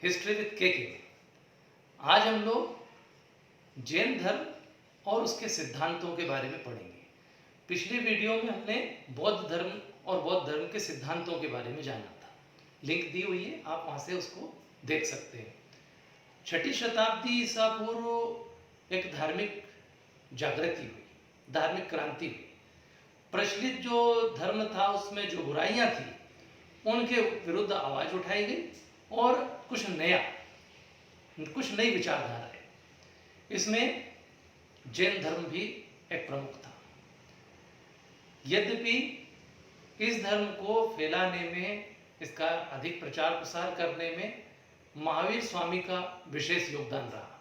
History with के। आज हम लोग जैन धर्म और उसके सिद्धांतों के बारे में पढ़ेंगे। पिछली वीडियो में हमने बौद्ध धर्म और बौद्ध धर्म के सिद्धांतों के बारे में जाना था। लिंक दी हुई है, आप वहाँ से उसको देख सकते हैं। 6ठी शताब्दी ईसा पूर्व एक धार्मिक जागृति हुई, धार्मिक क्रांति हुई। प्रचलित जो धर्म था उसमें जो बुराइयां थी उनके विरुद्ध आवाज उठाई गई और कुछ नई विचारधारा है। इसमें जैन धर्म भी एक प्रमुख था। यद्यपि इस धर्म को फैलाने में, इसका अधिक प्रचार प्रसार करने में महावीर स्वामी का विशेष योगदान रहा,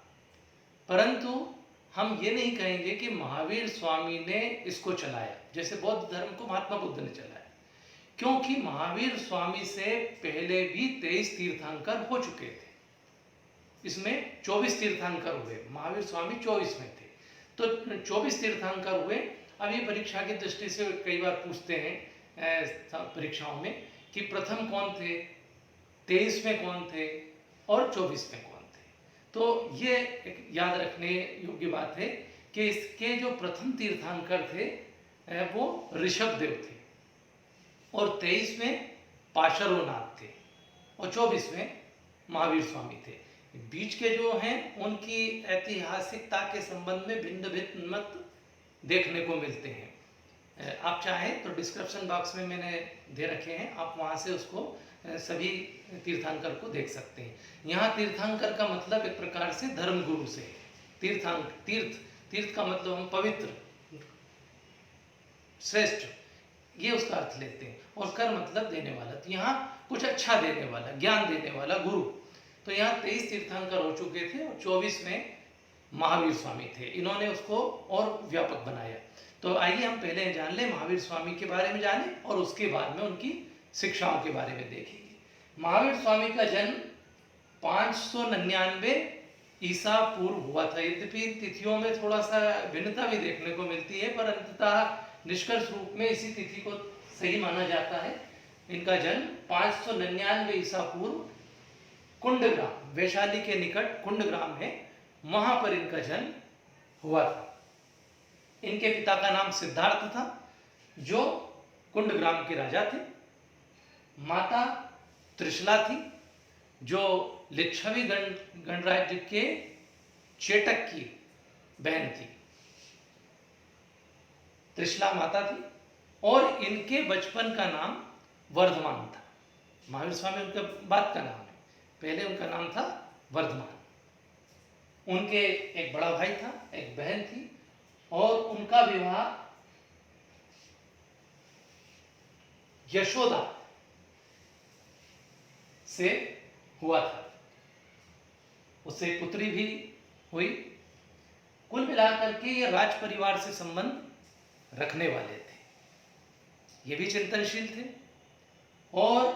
परंतु हम ये नहीं कहेंगे कि महावीर स्वामी ने इसको चलाया जैसे बौद्ध धर्म को महात्मा बुद्ध ने चलाया, क्योंकि महावीर स्वामी से पहले भी 23 तीर्थंकर हो चुके थे। इसमें 24 तीर्थंकर हुए, महावीर स्वामी 24 में थे, तो 24 तीर्थंकर हुए। अभी परीक्षा की दृष्टि से कई बार पूछते हैं परीक्षाओं में कि प्रथम कौन थे, 23 में कौन थे और 24 में कौन थे। तो ये एक याद रखने योग्य बात है कि इसके जो प्रथम तीर्थंकर थे वो ऋषभदेव थे और 23 में पाशरोनाथ थे और 24 में महावीर स्वामी थे। बीच के जो हैं उनकी ऐतिहासिकता के संबंध में भिन्न भिन्न मत देखने को मिलते हैं। आप चाहें तो डिस्क्रिप्शन बॉक्स में मैंने दे रखे हैं, आप वहाँ से उसको सभी तीर्थंकर को देख सकते हैं। यहाँ तीर्थंकर का मतलब एक प्रकार से धर्मगुरु से, तीर्थ का मतलब हम पवित्र, श्रेष्ठ, ये उसका अर्थ लेते हैं, और कर मतलब देने वाला। तो यहाँ कुछ अच्छा देने वाला, ज्ञान देने वाला गुरु। तो यहाँ 23 तीर्थंकर हो चुके थे और 24 में महावीर स्वामी थे। इन्होंने उसको और व्यापक बनाया। तो आइए हम पहले जान लें, महावीर स्वामी के बारे में जाने और उसके बाद में उनकी शिक्षाओं के बारे में देखेंगे। महावीर स्वामी का जन्म 599 ईसा पूर्व हुआ था। यद्यपि तिथियों में थोड़ा सा भिन्नता भी देखने को मिलती है, पर अंततः निष्कर्ष रूप में इसी तिथि को सही माना जाता है। इनका जन्म 599 ईसा पूर्व कुंडग्राम, वैशाली के निकट कुंडग्राम है, वहां पर इनका जन्म हुआ था। इनके पिता का नाम सिद्धार्थ था, जो कुंडग्राम के राजा थे। माता त्रिशला थी, जो लिच्छवी गणराज्य के चेटक की बहन थी। त्रिशला माता थी और इनके बचपन का नाम वर्धमान था। महावीर स्वामी उनके बाद का नाम है, पहले उनका नाम था वर्धमान। उनके एक बड़ा भाई था, एक बहन थी, और उनका विवाह यशोदा से हुआ था। उससे एक पुत्री भी हुई। कुल मिलाकर के ये राज परिवार से संबंध रखने वाले थे। ये भी चिंतनशील थे और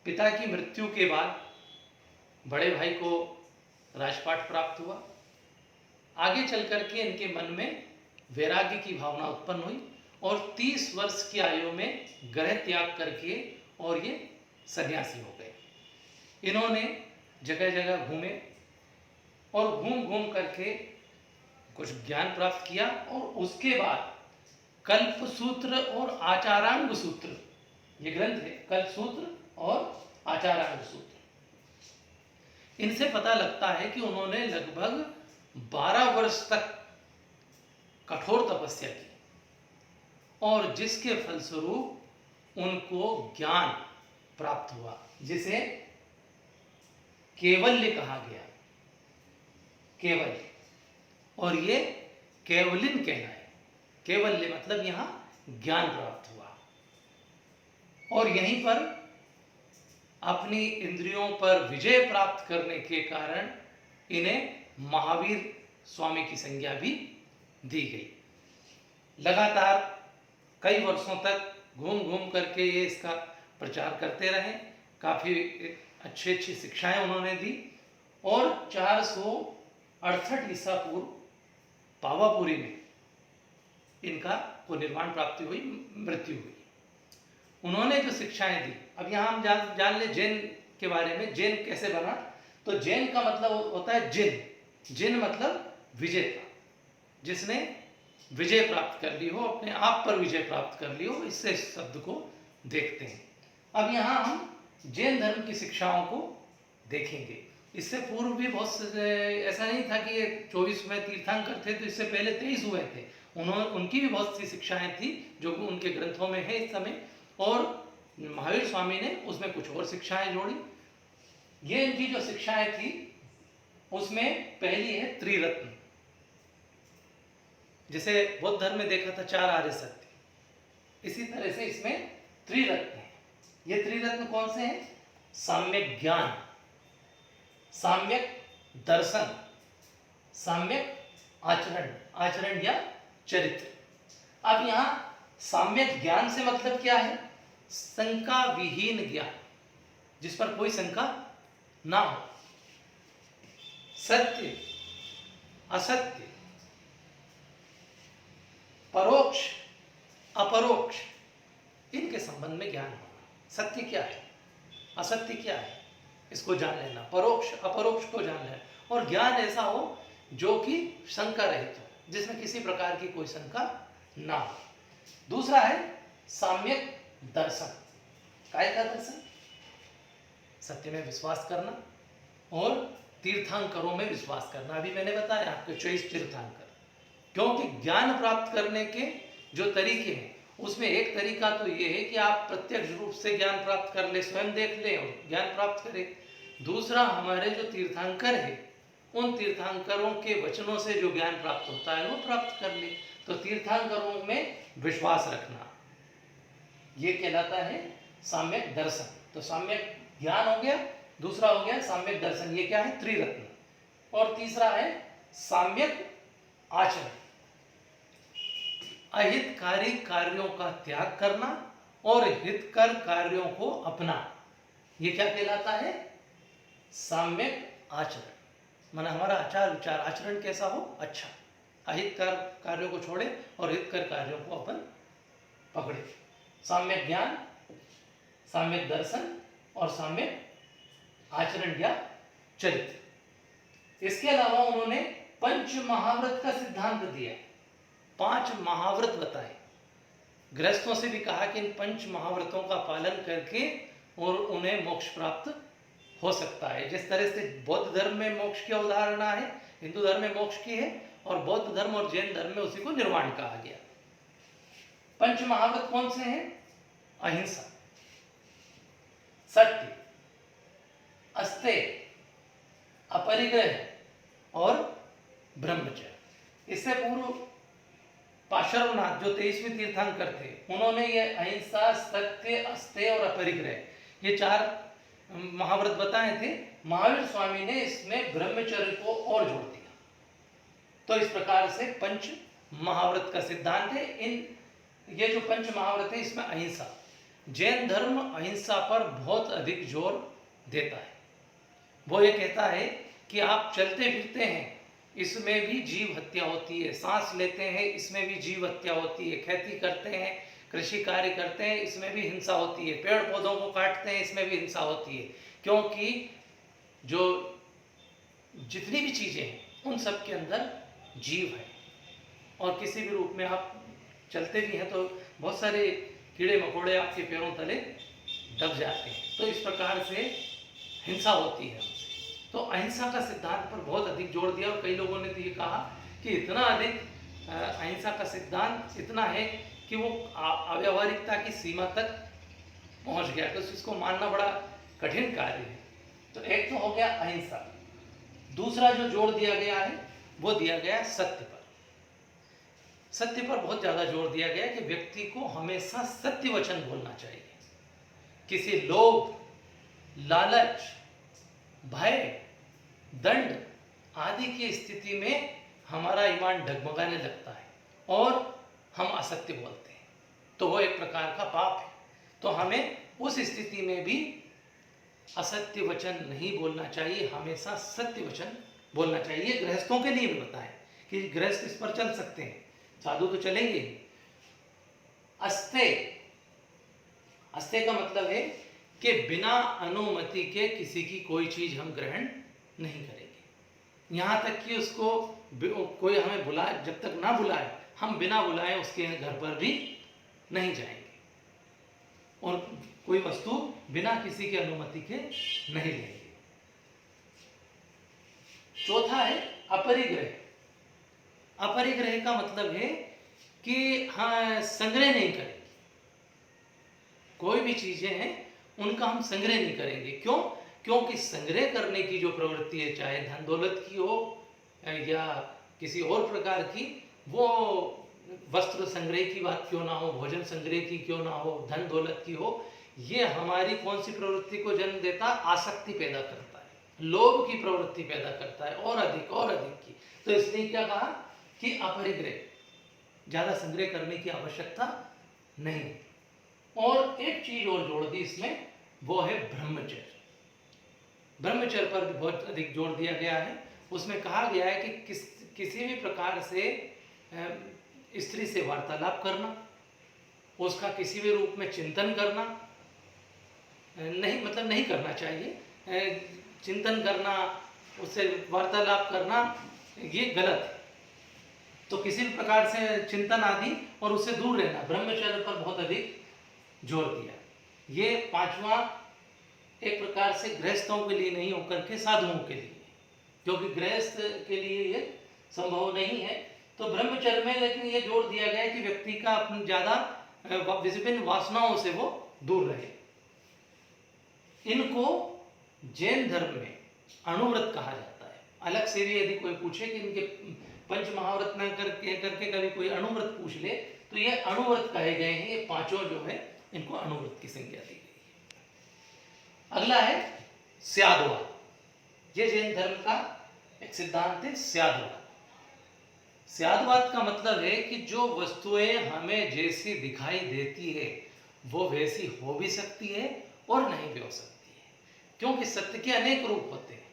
पिता की मृत्यु के बाद बड़े भाई को राजपाट प्राप्त हुआ। आगे चल करके इनके मन में वैराग्य की भावना उत्पन्न हुई और 30 वर्ष की आयु में गृह त्याग करके और ये सन्यासी हो गए। इन्होंने जगह जगह घूमे और घूम घूम करके कुछ ज्ञान प्राप्त किया और उसके बाद कल्पसूत्र और आचारांग सूत्र, ये ग्रंथ है, कल्पसूत्र और आचारांग सूत्र, इनसे पता लगता है कि उन्होंने लगभग 12 वर्ष तक कठोर तपस्या की और जिसके फलस्वरूप उनको ज्ञान प्राप्त हुआ, जिसे केवल्य कहा गया। केवल्य, और ये केवलिन कहलाए। केवल्य मतलब यहां ज्ञान प्राप्त हुआ और यहीं पर अपनी इंद्रियों पर विजय प्राप्त करने के कारण इन्हें महावीर स्वामी की संज्ञा भी दी गई। लगातार कई वर्षों तक घूम घूम करके ये इसका प्रचार करते रहे। काफ़ी अच्छी शिक्षाएं उन्होंने दी और 468 ईसा पूर्व पावापुरी में इनका को निर्वाण प्राप्ति हुई, मृत्यु हुई। उन्होंने जो शिक्षाएं दी, अब यहाँ हम जान ले जैन के बारे में। जैन कैसे बना, तो जैन का मतलब होता है जिन, जिन मतलब विजेता, जिसने विजय प्राप्त कर ली हो, अपने आप पर विजय प्राप्त कर ली हो, इससे इस शब्द को देखते हैं। अब यहाँ हम जैन धर्म की शिक्षाओं को देखेंगे। इससे पूर्व भी बहुत ऐसा नहीं था कि ये 24वें तीर्थंकर थे, तो इससे पहले 23 हुए थे। उनकी भी बहुत सी शिक्षाएं थी जो उनके ग्रंथों में है इस समय, और महावीर स्वामी ने उसमें कुछ और शिक्षाएं जोड़ी। ये इनकी जो शिक्षाएं थी उसमें पहली है त्रिरत्न। जिसे बौद्ध धर्म में देखा था 4 आर्य सत्य, इसी तरह से इसमें त्रिरत्न है। ये त्रिरत्न कौन से हैं? साम्यक ज्ञान, साम्यक दर्शन, साम्यक आचरण, आचरण या चरित्र। अब यहां साम्यक ज्ञान से मतलब क्या है? शंका विहीन ज्ञान, जिस पर कोई शंका ना हो। सत्य, असत्य, परोक्ष, अपरोक्ष, इनके संबंध में ज्ञान होना। सत्य क्या है, असत्य क्या है, इसको जान लेना, परोक्ष अपरोक्ष को जान लेना, और ज्ञान ऐसा हो जो कि शंका रहित हो, जिसमें किसी प्रकार की कोई शंका ना हो। दूसरा है साम्यक दर्शन। काय का दर्शन? सत्य में विश्वास करना और तीर्थंकरों में विश्वास करना। अभी मैंने बताया आपके 24 तीर्थंकर, क्योंकि ज्ञान प्राप्त करने के जो तरीके हैं उसमें एक तरीका तो ये है कि आप प्रत्यक्ष रूप से ज्ञान प्राप्त कर ले, स्वयं देख ले और ज्ञान प्राप्त करें। दूसरा, हमारे जो तीर्थंकर है उन तीर्थंकरों के वचनों से जो ज्ञान प्राप्त होता है वो प्राप्त कर ले। तो तीर्थंकरों में विश्वास रखना, ये कहलाता है साम्यक दर्शन। तो साम्यक ज्ञान हो गया, दूसरा हो गया साम्यक दर्शन, ये क्या है? त्रिरत्न। और तीसरा है साम्यक आचरण, अहितकारी कार्यों का त्याग करना और हितकर कार्यों को अपना, ये क्या कहलाता है? साम्यक आचरण। माना हमारा आचार विचार आचरण कैसा हो? अच्छा, अहितकर कार्यों को छोड़े और हितकर कार्यों को अपन पकड़े। साम्यक ज्ञान, साम्यक दर्शन और साम्यक आचरण या चरित्र। इसके अलावा उन्होंने पंच महाव्रत का सिद्धांत दिया, 5 महाव्रत बताए। गृहस्थों से भी कहा कि इन 5 महाव्रतों का पालन करके और उन्हें मोक्ष प्राप्त हो सकता है। जिस तरह से बौद्ध धर्म में मोक्ष की अवधारणा है, हिंदू धर्म में मोक्ष की है, और बौद्ध धर्म और जैन धर्म में उसी को निर्वाण कहा गया। 5 महाव्रत कौन से हैं? अहिंसा, सत्य, अस्तेय, अपरिग्रह और ब्रह्मचर्य। इससे पूर्व पार्श्वनाथ जो 23वें तीर्थंकर थे, उन्होंने ये अहिंसा, सत्य, अस्तेय और अपरिग्रह, ये 4 महाव्रत बताए थे। महावीर स्वामी ने इसमें ब्रह्मचर्य को और जोड़ दिया। तो इस प्रकार से 5 महाव्रत का सिद्धांत है। ये जो 5 महाव्रत है इसमें अहिंसा, जैन धर्म अहिंसा पर बहुत अधिक जोर देता है। वो ये कहता है कि आप चलते फिरते हैं, इसमें भी जीव हत्या होती है, सांस लेते हैं इसमें भी जीव हत्या होती है, खेती करते हैं, कृषि कार्य करते हैं, इसमें भी हिंसा होती है, पेड़ पौधों को काटते हैं, इसमें भी हिंसा होती है। क्योंकि जो जितनी भी चीजें हैं उन सब के अंदर जीव है, और किसी भी रूप में आप चलते भी हैं तो बहुत सारे कीड़े मकोड़े आपके पैरों तले दब जाते हैं। तो इस प्रकार से हिंसा होती है। तो अहिंसा का सिद्धांत पर बहुत अधिक जोर दिया, और कई लोगों ने तो ये कहा कि इतना अधिक अहिंसा का सिद्धांत इतना है कि वो अव्यावहारिकता की सीमा तक पहुंच गया, तो इसको मानना बड़ा कठिन कार्य है। तो एक तो हो गया अहिंसा, दूसरा जो जोर दिया गया है वो दिया गया सत्य पर। सत्य पर बहुत ज्यादा जोर दिया गया कि व्यक्ति को हमेशा सत्य वचन बोलना चाहिए। किसी लोभ, लालच, भय, दंड आदि की स्थिति में हमारा ईमान डगमगाने लगता है और हम असत्य बोलते हैं, तो वो एक प्रकार का पाप है। तो हमें उस स्थिति में भी असत्य वचन नहीं बोलना चाहिए, हमेशा सत्य वचन बोलना चाहिए। गृहस्थों के लिए भी बताएं कि गृहस्थ इस पर चल सकते हैं, साधु तो चलेंगे। अस्तेय, अस्तेय का मतलब है कि बिना अनुमति के किसी की कोई चीज हम ग्रहण नहीं करेंगे। यहाँ तक कि उसको कोई हमें बुलाए, जब तक ना बुलाए हम बिना बुलाए उसके घर पर भी नहीं जाएंगे, और कोई वस्तु बिना किसी की अनुमति के नहीं लेंगे। चौथा है अपरिग्रह। अपरिग्रह का मतलब है कि हाँ, संग्रह नहीं करेंगे। कोई भी चीजें हैं उनका हम संग्रह नहीं करेंगे। क्यों? क्योंकि संग्रह करने की जो प्रवृत्ति है, चाहे धन दौलत की हो या किसी और प्रकार की, वो वस्त्र संग्रह की बात क्यों ना हो, भोजन संग्रह की क्यों ना हो, धन दौलत की हो, ये हमारी कौन सी प्रवृत्ति को जन्म देता? आसक्ति पैदा करता है, लोभ की प्रवृत्ति पैदा करता है, और अधिक की। तो इसलिए क्या कहा कि अपरिग्रह, ज्यादा संग्रह करने की आवश्यकता नहीं। और एक चीज और जोड़ दी इसमें, वो है ब्रह्मचर्य। ब्रह्मचर्य पर भी बहुत अधिक जोर दिया गया है। उसमें कहा गया है कि किसी भी प्रकार से स्त्री से वार्तालाप करना, उसका किसी भी रूप में चिंतन करना नहीं, मतलब नहीं करना चाहिए। चिंतन करना, उससे वार्तालाप करना, ये गलत है। तो किसी भी प्रकार से चिंतन आदि और उससे दूर रहना, ब्रह्मचर्य पर बहुत अधिक जोर दिया। ये पांचवा एक प्रकार से गृहस्थों के लिए नहीं होकर के साधुओं के लिए, क्योंकि गृहस्थ के लिए ये संभव नहीं है। तो ब्रह्मचर्य में लेकिन ये जोर दिया गया है कि व्यक्ति का अपनी ज्यादा विभिन्न वासनाओं से वो दूर रहे। इनको जैन धर्म में अणुव्रत कहा जाता है। अलग से भी यदि कोई पूछे कि इनके पंच महाव्रत न करके कभी कोई अणुव्रत पूछ ले, तो ये अणुव्रत कहे गए हैं। ये पांचों जो है इनको अणुव्रत की संज्ञा दी गई है। अगला है स्यादवाद। ये जैन धर्म का एक सिद्धांत है, स्यादवाद। स्यादवाद का मतलब है कि जो वस्तुएं हमें जैसी दिखाई देती है वो वैसी हो भी सकती है और नहीं भी हो सकती है, क्योंकि सत्य के अनेक रूप होते हैं।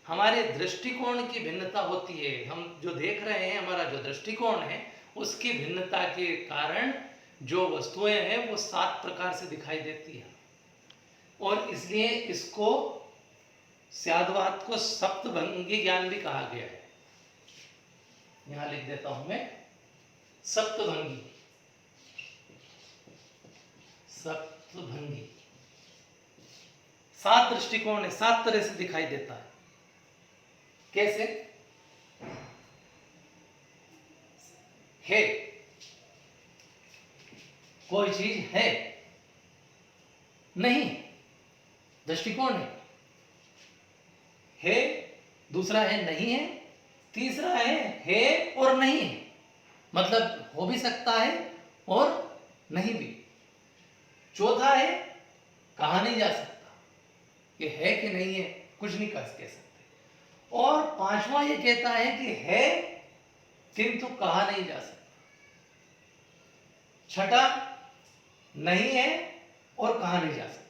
हमारे दृष्टिकोण की भिन्नता होती है। हम जो देख रहे हैं, हमारा जो दृष्टिकोण है, उसकी भिन्नता के कारण जो वस्तुएं हैं वो 7 प्रकार से दिखाई देती हैं, और इसलिए इसको स्यादवाद को सप्तभंगी ज्ञान भी कहा गया है। यहां लिख देता हूं मैं, सप्तभंगी। सप्तभंगी 7 दृष्टिकोण है, 7 तरह से दिखाई देता है। कैसे? है, कोई चीज है, नहीं, दृष्टिकोण है, दूसरा है नहीं है, तीसरा है और नहीं है, मतलब हो भी सकता है और नहीं भी। चौथा है कहा नहीं जा सकता कि है कि नहीं है, कुछ नहीं कह सकते। और पांचवा ये कहता है कि है किंतु कहा नहीं जा सकता। छठा नहीं है और कहा नहीं जा सकता।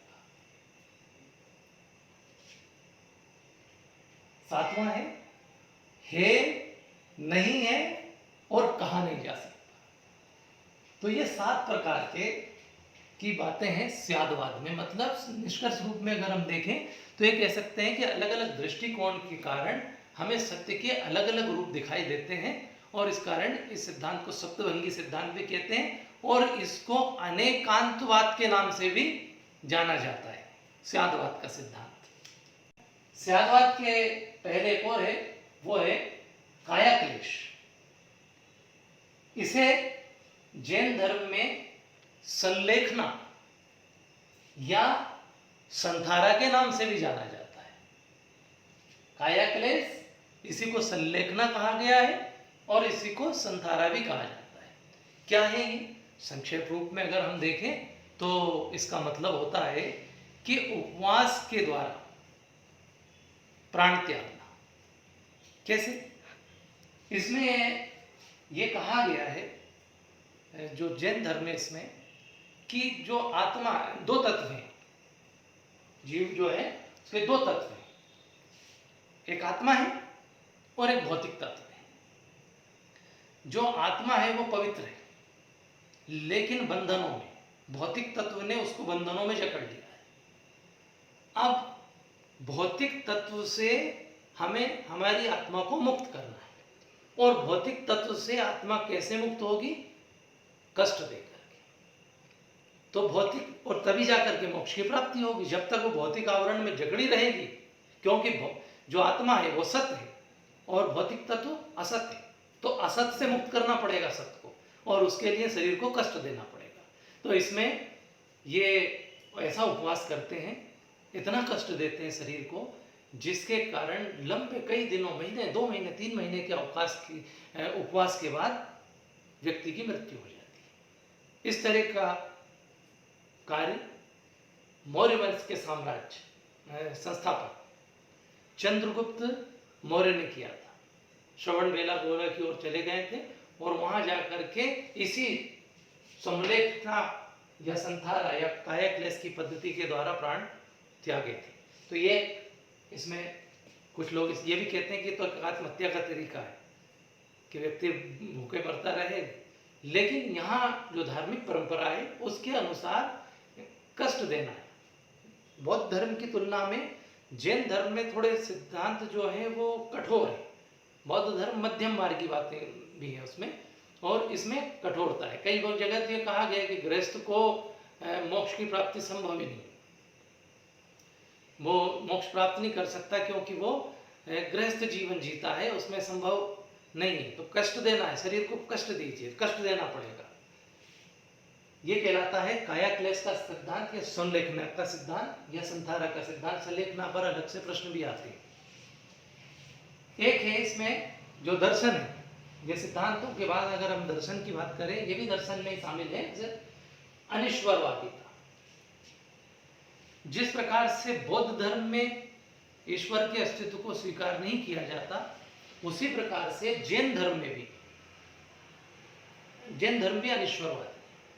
सातवां है नहीं है और कहा नहीं जा सकता। तो ये 7 प्रकार के की बातें हैं स्यादवाद में। मतलब निष्कर्ष रूप में अगर हम देखें तो ये कह सकते हैं कि अलग अलग दृष्टिकोण के कारण हमें सत्य के अलग अलग रूप दिखाई देते हैं, और इस कारण इस सिद्धांत को सप्तभंगी सिद्धांत भी कहते हैं, और इसको अनेकांतवाद के नाम से भी जाना जाता है, स्यादवाद का सिद्धांत। स्यादवाद के पहले एक और है, वो है काया क्लेश। इसे जैन धर्म में संलेखना या संथारा के नाम से भी जाना जाता है। काया क्लेश, इसी को संलेखना कहा गया है और इसी को संथारा भी कहा जाता है। क्या है ये? संक्षेप रूप में अगर हम देखें तो इसका मतलब होता है कि उपवास के द्वारा प्राण त्यागना। कैसे? इसमें यह कहा गया है जो जैन धर्म है इसमें, कि जो आत्मा, 2 तत्व हैं, जीव जो है उसके 2 तत्व हैं, एक आत्मा है और एक भौतिक तत्व है। जो आत्मा है वो पवित्र है, लेकिन बंधनों में, भौतिक तत्व ने उसको बंधनों में जकड़ लिया है। अब भौतिक तत्व से हमें हमारी आत्मा को मुक्त करना है। और भौतिक तत्व से आत्मा कैसे मुक्त होगी? कष्ट देकर के। तो भौतिक, और तभी जाकर के मोक्ष की प्राप्ति होगी। जब तक वो भौतिक आवरण में जकड़ी रहेगी, क्योंकि जो आत्मा है वो सत्य है और भौतिक तत्व असत्य है, तो असत्य से मुक्त करना पड़ेगा सत्य को, और उसके लिए शरीर को कष्ट देना पड़ेगा। तो इसमें ये ऐसा उपवास करते हैं, इतना कष्ट देते हैं शरीर को, जिसके कारण लंबे कई दिनों, महीने, 2 महीने, 3 महीने के उपवास के बाद व्यक्ति की मृत्यु हो जाती है। इस तरह का कार्य मौर्य वंश के साम्राज्य संस्थापक चंद्रगुप्त मौर्य ने किया था। श्रवण बेलागोला की ओर चले गए थे और वहां जाकर के इसी समलेखना या संथारा या कायाक्लेश की पद्धति के द्वारा प्राण त्यागे थे। तो ये इसमें कुछ लोग ये भी कहते हैं कि तो आत्महत्या का तरीका है कि व्यक्ति भूखे मरता रहे, लेकिन यहाँ जो धार्मिक परंपरा है उसके अनुसार कष्ट देना है। बौद्ध धर्म की तुलना में जैन धर्म में थोड़े सिद्धांत जो है वो कठोर है। बौद्ध धर्म मध्यम मार्ग की बातें भी है उसमें, और इसमें कठोरता है। कई जगह ये कहा गया है कि गृहस्थ को मोक्ष की प्राप्ति संभव ही नहीं, वो मोक्ष प्राप्त नहीं कर सकता क्योंकि वो गृहस्थ जीवन जीता है, उसमें संभव नहीं है। तो कष्ट देना है, शरीर को कष्ट दीजिए, कष्ट देना पड़ेगा। ये कहलाता है कायाक्लेश का सिद्धांत या संलेखना का सिद्धांत या संथारा का सिद्धांत। संलेखना पर अलग से प्रश्न भी आते हैं। एक है इसमें जो दर्शन है, ये सिद्धांतों के बाद अगर हम दर्शन की बात करें, ये भी दर्शन में शामिल है, अनिश्वरवादिता। जिस प्रकार से बौद्ध धर्म में ईश्वर के अस्तित्व को स्वीकार नहीं किया जाता, उसी प्रकार से जैन धर्म भी अनिश्वरवादी,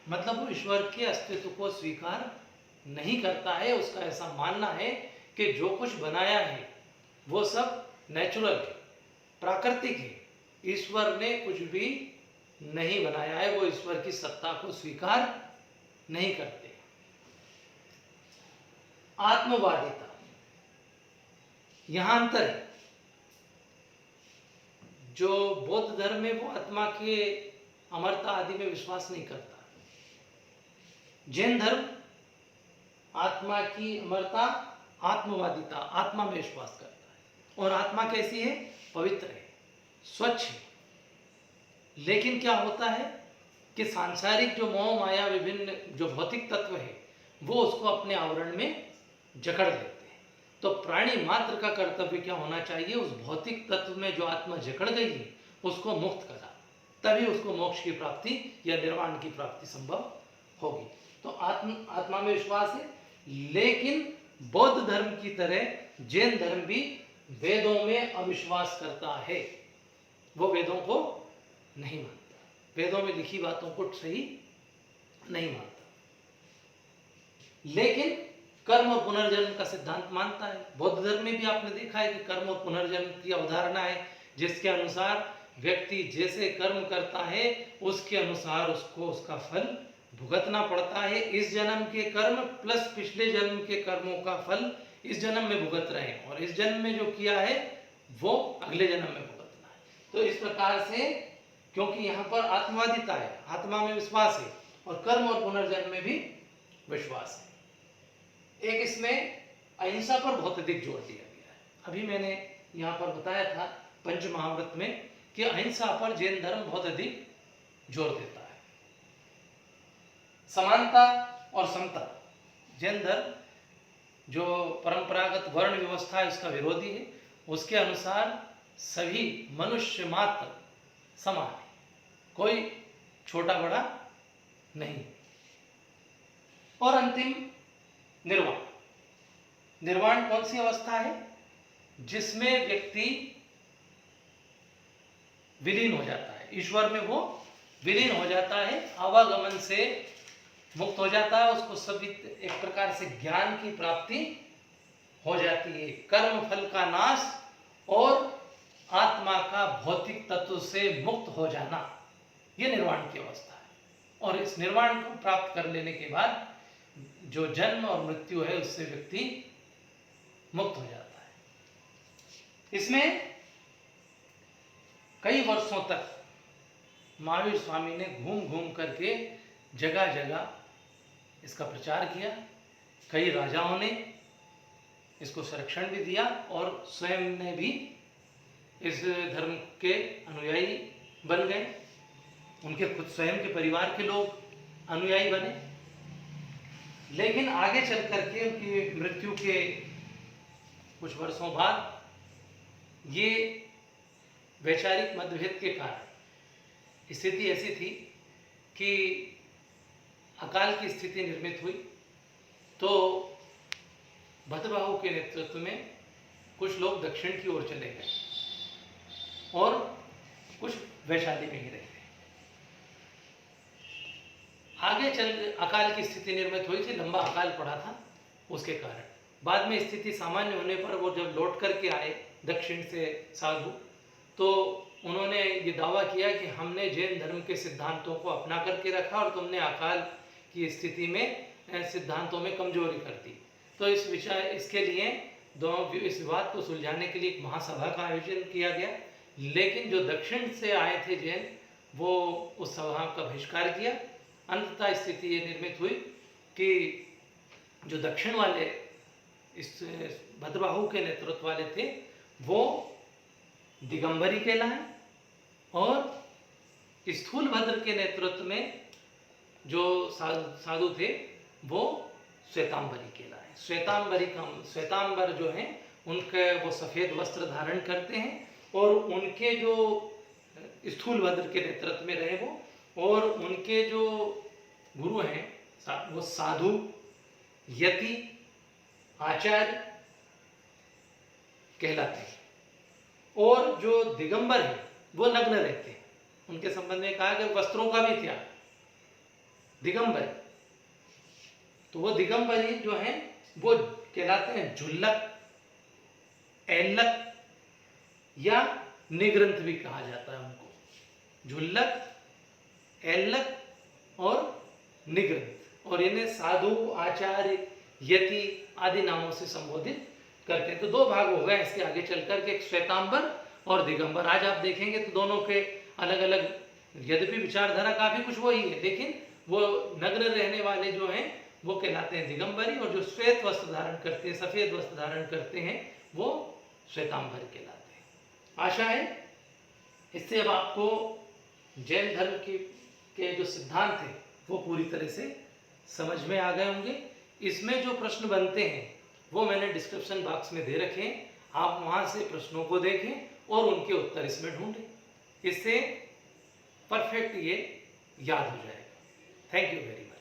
मतलब वो ईश्वर के अस्तित्व को स्वीकार नहीं करता है। उसका ऐसा मानना है कि जो कुछ बनाया है वो सब नेचुरल है, प्राकृतिक है, ईश्वर ने कुछ भी नहीं बनाया है। वो ईश्वर की सत्ता को स्वीकार नहीं करते। आत्मवादिता, यहां अंतर है। जो बौद्ध धर्म में वो आत्मा के अमरता आदि में विश्वास नहीं करता। जैन धर्म आत्मा की अमरता, आत्मवादिता, आत्मा में विश्वास करता है। और आत्मा कैसी है? पवित्र है, स्वच्छ है। लेकिन क्या होता है कि सांसारिक जो मोह माया, विभिन्न जो भौतिक तत्व है, वो उसको अपने आवरण में जकड़ लेते हैं। तो प्राणी मात्र का कर्तव्य क्या होना चाहिए? उस भौतिक तत्व में जो आत्मा जकड़ गई है उसको मुक्त करा, तभी उसको मोक्ष की प्राप्ति या निर्वाण की प्राप्ति संभव होगी। तो आत्मा में विश्वास है। लेकिन बौद्ध धर्म की तरह जैन धर्म भी वेदों में अविश्वास करता है। वो वेदों को नहीं मानता, वेदों में लिखी बातों को सही नहीं मानता। लेकिन कर्म और पुनर्जन्म का सिद्धांत मानता है। बौद्ध धर्म में भी आपने देखा है कि कर्म और पुनर्जन्म की अवधारणा है, जिसके अनुसार व्यक्ति जैसे कर्म करता है उसके अनुसार उसको उसका फल भुगतना पड़ता है। इस जन्म के कर्म प्लस पिछले जन्म के कर्मों का फल इस जन्म में भुगत रहे हैं, और इस जन्म में जो किया है वो अगले जन्म में भुगतना है। तो इस प्रकार से, क्योंकि यहाँ पर आत्मवादिता है, आत्मा में विश्वास है, और कर्म और पुनर्जन्म में भी विश्वास है। एक इसमें अहिंसा पर बहुत अधिक जोर दिया गया है। अभी मैंने यहाँ पर बताया था पंच महाव्रत में कि अहिंसा पर जैन धर्म बहुत अधिक जोर देता है। समानता और समता, जैन धर्म जो परंपरागत वर्ण व्यवस्था है उसका विरोधी है। उसके अनुसार सभी मनुष्य मात्र समान है, कोई छोटा बड़ा नहीं। और अंतिम निर्वाण। निर्वाण कौन सी अवस्था है? जिसमें व्यक्ति विलीन हो जाता है, ईश्वर में वो विलीन हो जाता है, आवागमन से मुक्त हो जाता है, उसको सभी एक प्रकार से ज्ञान की प्राप्ति हो जाती है। कर्म फल का नाश और आत्मा का भौतिक तत्व से मुक्त हो जाना, ये निर्वाण की अवस्था है। और इस निर्वाण को प्राप्त कर लेने के बाद जो जन्म और मृत्यु है उससे व्यक्ति मुक्त हो जाता है। इसमें कई वर्षों तक महावीर स्वामी ने घूम घूम करके जगह जगह इसका प्रचार किया। कई राजाओं ने इसको संरक्षण भी दिया और स्वयं ने भी इस धर्म के अनुयायी बन गए। उनके खुद स्वयं के परिवार के लोग अनुयायी बने। लेकिन आगे चल करके उनकी मृत्यु के कुछ वर्षों बाद ये वैचारिक मतभेद के कारण स्थिति ऐसी थी कि अकाल की स्थिति निर्मित हुई। तो भद्रबाहु के नेतृत्व में कुछ लोग दक्षिण की ओर चले गए और कुछ वैशाली में ही रह गए। आगे चल अकाल की स्थिति निर्मित हुई थी, लंबा अकाल पड़ा था उसके कारण। बाद में स्थिति सामान्य होने पर वो जब लौट करके आए दक्षिण से साधु, तो उन्होंने ये दावा किया कि हमने जैन धर्म के सिद्धांतों को अपना करके रखा और तुमने अकाल की स्थिति में सिद्धांतों में कमजोरी कर दी। तो इसके लिए दोनों इस विवाद को सुलझाने के लिए एक महासभा का आयोजन किया गया। लेकिन जो दक्षिण से आए थे जैन, वो उस सभा का बहिष्कार किया। अंततः स्थिति ये निर्मित हुई कि जो दक्षिण वाले इस भद्रबाहु के नेतृत्व वाले थे वो दिगंबरी कहलाए और स्थूलभद्र के नेतृत्व में जो साधु थे वो श्वेतांबरी कहलाए। श्वेतांबर जो हैं उनके वो सफ़ेद वस्त्र धारण करते हैं और उनके जो स्थूलभद्र के नेतृत्व में रहे वो, और उनके जो गुरु हैं वो साधु, यति, आचार्य कहलाते हैं। और जो दिगंबर हैं वो नग्न रहते हैं। उनके संबंध में कहा कि वस्त्रों का भी त्याग, दिगंबर। तो वो दिगंबरी जो हैं वो कहलाते हैं झुल्लक, ऐल्लक या निग्रंथ भी कहा जाता है उनको। झुल्लक, ऐल्लक और निग्रंथ, और इन्हें साधु, आचार्य, यति आदि नामों से संबोधित करते हैं। तो दो भाग हो गए इसके आगे चलकर के, एक श्वेतांबर और दिगंबर। आज आप देखेंगे तो दोनों के अलग अलग, यद्यपि विचारधारा काफी कुछ वही है, लेकिन वो नग्न रहने वाले जो हैं वो कहलाते हैं दिगंबरी, और जो श्वेत वस्त्र धारण करते हैं, सफेद वस्त्र धारण करते हैं, वो श्वेतांबर कहलाते हैं। आशा है इससे अब आपको जैन धर्म के जो सिद्धांत हैं वो पूरी तरह से समझ में आ गए होंगे। इसमें जो प्रश्न बनते हैं वो मैंने डिस्क्रिप्शन बॉक्स में दे रखे हैं, आप वहां से प्रश्नों को देखें और उनके उत्तर इसमें ढूंढें। इससे परफेक्ट ये याद हो जाएगा। Thank you very much.